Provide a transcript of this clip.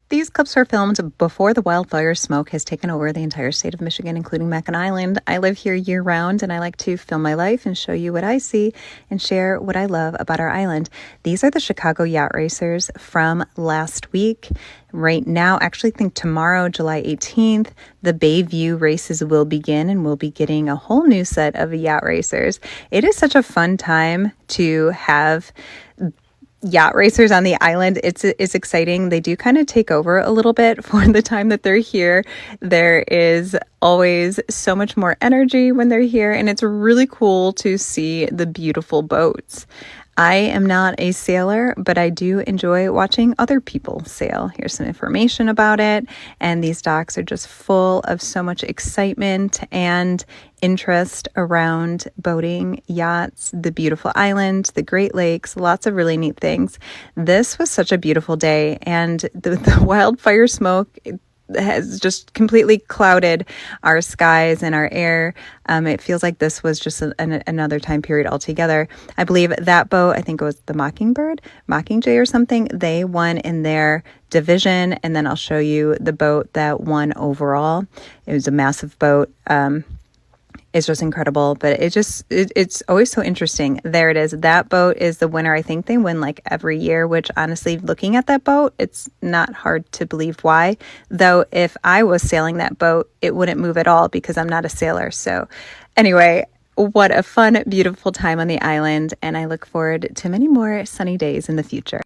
These clips were filmed before the wildfire smoke has taken over the entire state of Michigan, including Mackinac Island. I live here year-round, and I like to film my life and show you what I see and share what I love about our island. These are the Chicago Yacht Racers from last week. Right now, actually, I think tomorrow, July 18th, the Bayview races will begin, and we'll be getting a whole new set of yacht racers. It is such a fun time to have yacht racers on the island. It's exciting. They do kind of take over a little bit for the time that they're here. There is always so much more energy when they're here, and it's really cool to see the beautiful boats. I am not a sailor, but I do enjoy watching other people sail. Here's some information about it. And these docks are just full of so much excitement and interest around boating, yachts, the beautiful island, the Great Lakes, lots of really neat things. This was such a beautiful day, and the wildfire smoke has just completely clouded our skies and our air. It feels like this was just another time period altogether. I believe that boat, I think it was the Mockingjay or something, they won in their division. And then I'll show you the boat that won overall. It was a massive boat. It's just incredible, but it's always so interesting. There it is. That boat is the winner. I think they win like every year, which honestly, looking at that boat, it's not hard to believe why. Though if I was sailing that boat, it wouldn't move at all because I'm not a sailor. So anyway, what a fun, beautiful time on the island. And I look forward to many more sunny days in the future.